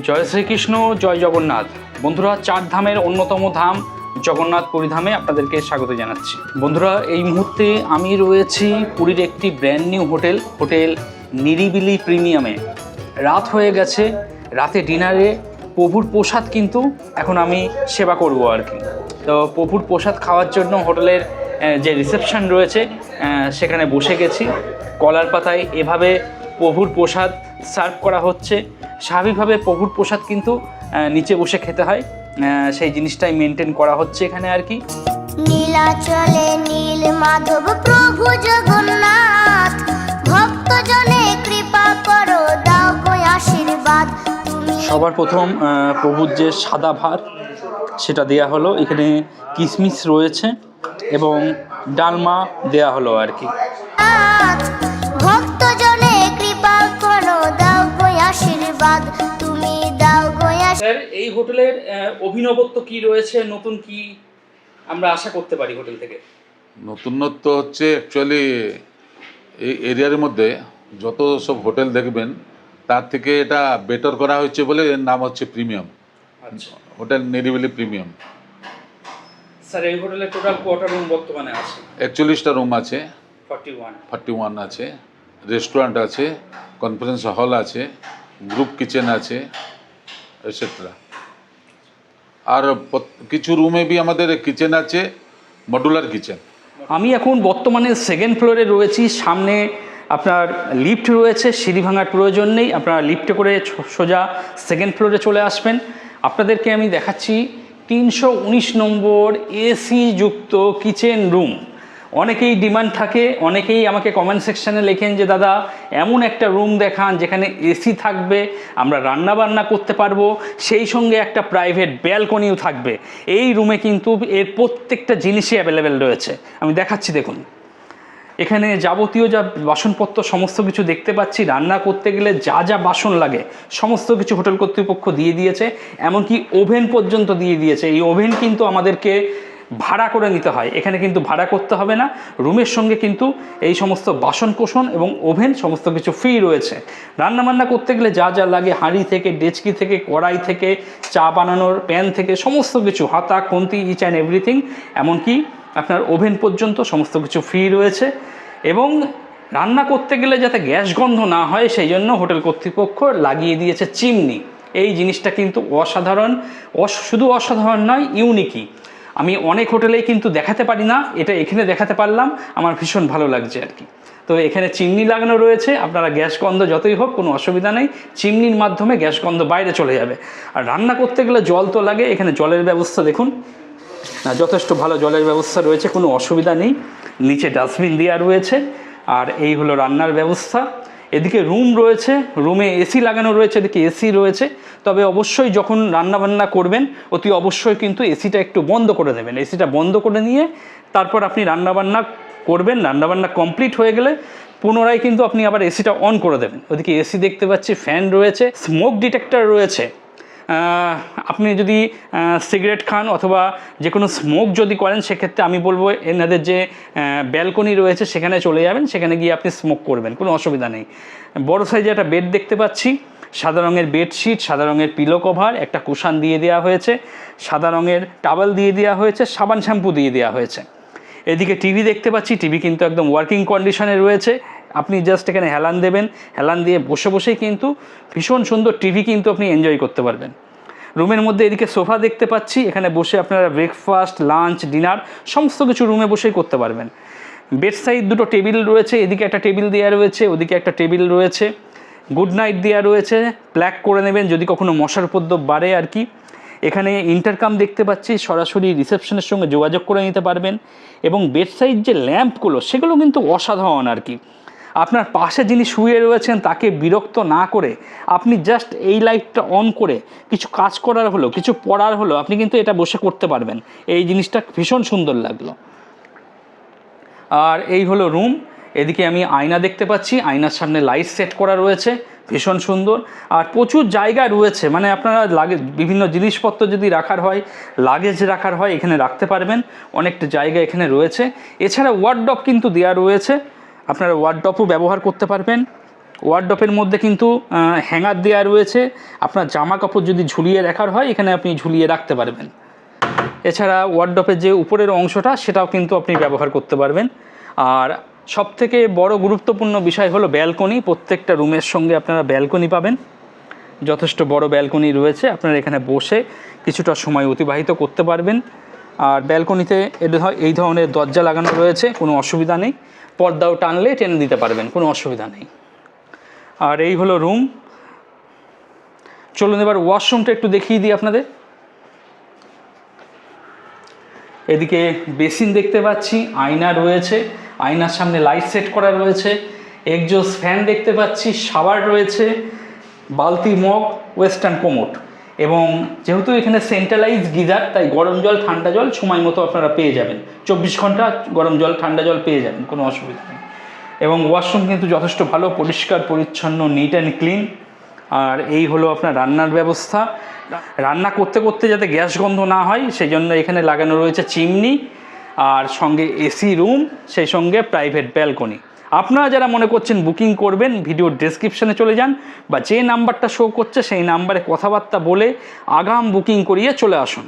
জয় শ্রীকৃষ্ণ, জয় জগন্নাথ। বন্ধুরা, চার ধামের অন্যতম ধাম জগন্নাথ পুরীধামে আপনাদেরকে স্বাগত জানাচ্ছি। বন্ধুরা, এই মুহূর্তে আমি রয়েছি পুরীর একটি ব্র্যান্ড নিউ হোটেল নিরিবিলি প্রিমিয়ামে। রাত হয়ে গেছে, রাতে ডিনারে প্রভুর প্রসাদ কিন্তু এখন আমি সেবা করব আর কি। তো প্রভুর প্রসাদ খাওয়ার জন্য হোটেলের যে রিসেপশন রয়েছে সেখানে বসে গেছি। কলার পাতায় এভাবে প্রভুর প্রসাদ সার্ভ করা হচ্ছে। স্বাভাবিকভাবে প্রভুর প্রসাদ কিন্তু নিচে বসে খেতে হয়, সেই জিনিসটাই মেনটেন করা হচ্ছে এখানে আর কি। নীলাচলে নীল মাধব প্রভু জগন্নাথ, ভক্তজনে কৃপা করো, দাও গো আশীর্বাদ। সবার প্রথম প্রভুর যে সাদা ভাত সেটা দেয়া হলো, এখানে কিশমিশ রয়েছে এবং ডালমা দেয়া হলো আর কি। ভক্তজনে কৃপা করো, দাও গো আশীর্বাদ, তুমি দাও গো। স্যার, এই হোটেলের অভিনবত্ব কি রয়েছে, নতুন কি আমরা আশা করতে পারি হোটেল থেকে? নতুনত্ব হচ্ছে অ্যাকচুয়ালি এই এরিয়ার মধ্যে যত সব হোটেল দেখবেন তার থেকে এটা বেটার করা হয়েছে বলে এর নাম হচ্ছে প্রিমিয়াম। আচ্ছা হোটেল নিরিবিলি প্রিমিয়াম। স্যার, এই হোটেলে টোটাল কটা রুম বর্তমানে আছে? 41টা রুম আছে, 41 আছে, রেস্টুরেন্ট আছে, কনফারেন্স হল আছে, গ্রুপ কিচেন আছে এটসেট্রা। আর কিছু রুমে বি আমাদের কিচেন আছে, মডুলার কিচেন। আমি এখন বর্তমানে সেকেন্ড ফ্লোরে রয়েছি। সামনে আপনার লিফট রয়েছে, সিঁড়ি ভাঙার প্রয়োজন নেই, আপনারা লিফটে করে সোজা সেকেন্ড ফ্লোরে চলে আসবেন। আপনাদেরকে আমি দেখাচ্ছি 319 নম্বর এসি যুক্ত কিচেন রুম। অনেকেই ডিমান্ড থাকে, অনেকেই আমাকে কমেন্ট সেকশানে লেখেন যে দাদা এমন একটা রুম দেখান যেখানে এসি থাকবে, আমরা রান্না বান্না করতে পারবো, সেই সঙ্গে একটা প্রাইভেট ব্যালকনিও থাকবে। এই রুমে কিন্তু এর প্রত্যেকটা জিনিসই অ্যাভেলেবেল রয়েছে। আমি দেখাচ্ছি, দেখুন এখানে যাবতীয় যা বাসনপত্র সমস্ত কিছু দেখতে পাচ্ছি। রান্না করতে গেলে যা যা বাসন লাগে সমস্ত কিছু হোটেল কর্তৃপক্ষ দিয়ে দিয়েছে, এমনকি ওভেন পর্যন্ত দিয়ে দিয়েছে। এই ওভেন কিন্তু আমাদেরকে ভাড়া করে নিতে হয়, এখানে কিন্তু ভাড়া করতে হবে না। রুমের সঙ্গে কিন্তু এই সমস্ত বাসন কোসন এবং ওভেন সমস্ত কিছু ফ্রি রয়েছে। রান্নাবান্না করতে গেলে যা যা লাগে, হাঁড়ি থেকে, ডেচকি থেকে, কড়াই থেকে, চা বানানোর প্যান থেকে সমস্ত কিছু, হাতা খুন্তি, ইচ অ্যান্ড এভরিথিং, এমনকি আপনার ওভেন পর্যন্ত সমস্ত কিছু ফ্রি রয়েছে। এবং রান্না করতে গেলে যাতে গ্যাস গন্ধ না হয় সেই জন্য হোটেল কর্তৃপক্ষ লাগিয়ে দিয়েছে চিমনি। এই জিনিসটা কিন্তু অসাধারণ, শুধু অসাধারণ নয়, ইউনিকই। আমি অনেক হোটেলেই কিন্তু দেখাতে পারি না, এটা এখানে দেখাতে পারলাম, আমার ভীষণ ভালো লাগছে আর কি। তো এখানে চিমনি লাগানো রয়েছে, আপনারা গ্যাস গন্ধ যতই হোক কোনো অসুবিধা নেই, চিমনির মাধ্যমে গ্যাস গন্ধ বাইরে চলে যাবে। আর রান্না করতে গেলে জল তো লাগে, এখানে জলের ব্যবস্থা দেখুন, যথেষ্ট ভালো জলের ব্যবস্থা রয়েছে, কোনো অসুবিধা নেই। নিচে ডাস্টবিন দেওয়া রয়েছে। আর এই হলো রান্নার ব্যবস্থা। এদিকে রুম রয়েছে, রুমে এসি লাগানো রয়েছে, এদিকে এসি রয়েছে। তবে অবশ্যই যখন রান্নাবান্না করবেন অতি অবশ্যই কিন্তু এসিটা একটু বন্ধ করে দেবেন। এসিটা বন্ধ করে নিয়ে তারপর আপনি রান্নাবান্না করবেন। রান্নাবান্না কমপ্লিট হয়ে গেলে পুনরায় কিন্তু আপনি আবার এসিটা অন করে দেবেন। ওদিকে এসি দেখতে পাচ্ছি, ফ্যান রয়েছে, স্মোক ডিটেক্টর রয়েছে। আপনি যদি সিগারেট খান অথবা যে কোনো স্মোক যদি করেন সেক্ষেত্রে আমি বলবো এনাদের যে ব্যালকনি রয়েছে সেখানে চলে যাবেন, সেখানে গিয়ে আপনি স্মোক করবেন, কোনো অসুবিধা নেই। বড় সাইজে একটা বেড দেখতে পাচ্ছি, সাদা রঙের বেডশিট, সাদা রঙের পিলো কভার, একটা কুশান দিয়ে দেওয়া হয়েছে, সাদা রঙের টাওয়েল দিয়ে দেওয়া হয়েছে, সাবান শ্যাম্পু দিয়ে দেওয়া হয়েছে। এদিকে টিভি দেখতে পাচ্ছি, টিভি কিন্তু একদম ওয়ার্কিং কন্ডিশনে রয়েছে। আপনি জাস্ট এখানে হেলান দেবেন, হেলান দিয়ে বসে বসেই কিন্তু ভীষণ সুন্দর টিভি কিন্তু আপনি এনজয় করতে পারবেন। রুমের মধ্যে এদিকে সোফা দেখতে পাচ্ছি, এখানে বসে আপনারা ব্রেকফাস্ট, লাঞ্চ, ডিনার সমস্ত কিছু রুমে বসেই করতে পারবেন। বেড সাইড দুটো টেবিল রয়েছে, এদিকে একটা টেবিল দেওয়া রয়েছে, ওদিকে একটা টেবিল রয়েছে। গুড নাইট দেওয়া রয়েছে, প্ল্যাক করে নেবেন যদি কখনো মশার উপদ্রব বাড়ে আর কি। এখানে ইন্টারকাম দেখতে পাচ্ছি, সরাসরি রিসেপশনের সঙ্গে যোগাযোগ করে নিতে পারবেন। এবং বেড সাইড যে ল্যাম্পগুলো সেগুলো কিন্তু অসাধারণ আর কি। আপনার পাশে যিনি শুয়ে রয়েছেন তাকে বিরক্ত না করে আপনি জাস্ট এই লাইটটা অন করে কিছু কাজ করার হলো, কিছু পড়ার হলো, আপনি কিন্তু এটা বসে করতে পারবেন। এই জিনিসটা ভীষণ সুন্দর লাগলো। আর এই হলো রুম। এদিকে আমি আয়না দেখতে পাচ্ছি, আয়নার সামনে লাইট সেট করা রয়েছে, ভীষণ সুন্দর। আর প্রচুর জায়গা রয়েছে, মানে আপনারা বিভিন্ন জিনিসপত্র যদি রাখার হয়, লাগেজ রাখার হয়, এখানে রাখতে পারবেন। অনেকটা জায়গা এখানে রয়েছে। এছাড়া ওয়ার্ডরোব কিন্তু দেওয়া রয়েছে, আপনারা ওয়ার্ডরোবও ব্যবহার করতে পারবেন। ওয়ার্ডরোবের মধ্যে কিন্তু হ্যাঙ্গার দেওয়া রয়েছে, আপনার জামা কাপড় যদি ঝুলিয়ে রাখার হয় এখানে আপনি ঝুলিয়ে রাখতে পারবেন। এছাড়া ওয়ার্ডরোবের যে উপরের অংশটা সেটাও কিন্তু আপনি ব্যবহার করতে পারবেন। আর সবথেকে বড় গুরুত্বপূর্ণ বিষয় হলো ব্যালকনি। প্রত্যেকটা রুমের সঙ্গে আপনারা ব্যালকনি পাবেন, যথেষ্ট বড় ব্যালকনি রয়েছে, আপনারা এখানে বসে কিছুটা সময় অতিবাহিত করতে পারবেন। আর ব্যালকনিতে এই ধরনের দরজা লাগানো রয়েছে, কোনো অসুবিধা নেই, পর্দাও টানলে টেনে দিতে পারবেন, কোনো অসুবিধা নেই। আর এই হলো রুম। চলুন এবার ওয়াশরুমটা একটু দেখিয়ে দিই আপনাদের। এদিকে বেসিন দেখতে পাচ্ছি, আয়না রয়েছে, আয়নার সামনে লাইট সেট করা রয়েছে, এক্সজস্ট ফ্যান দেখতে পাচ্ছি, শাওয়ার রয়েছে, বালতি, মগ, ওয়েস্টার্ন কোমোড, এবং যেহেতু এখানে সেন্ট্রালাইজ গিজার তাই গরম জল ঠান্ডা জল সময় মতো আপনারা পেয়ে যাবেন, 24 ঘন্টা গরম জল ঠান্ডা জল পেয়ে যাবেন, কোনো অসুবিধা নেই। এবং ওয়াশরুম কিন্তু যথেষ্ট ভালো, পরিষ্কার পরিচ্ছন্ন, নিট অ্যান্ড ক্লিন। আর এই হলো আপনার রান্নার ব্যবস্থা। রান্না করতে করতে যাতে গ্যাস গন্ধ না হয় সেই জন্য এখানে লাগানো রয়েছে চিমনি, আর সঙ্গে এসি রুম, সেই সঙ্গে প্রাইভেট ব্যালকনি। আপনারা যারা মনে করছেন বুকিং করবেন, ভিডিওর ডেসক্রিপশানে চলে যান বা যে নাম্বারটা শো করছে সেই নাম্বারে কথাবার্তা বলে আগাম বুকিং করিয়ে চলে আসুন।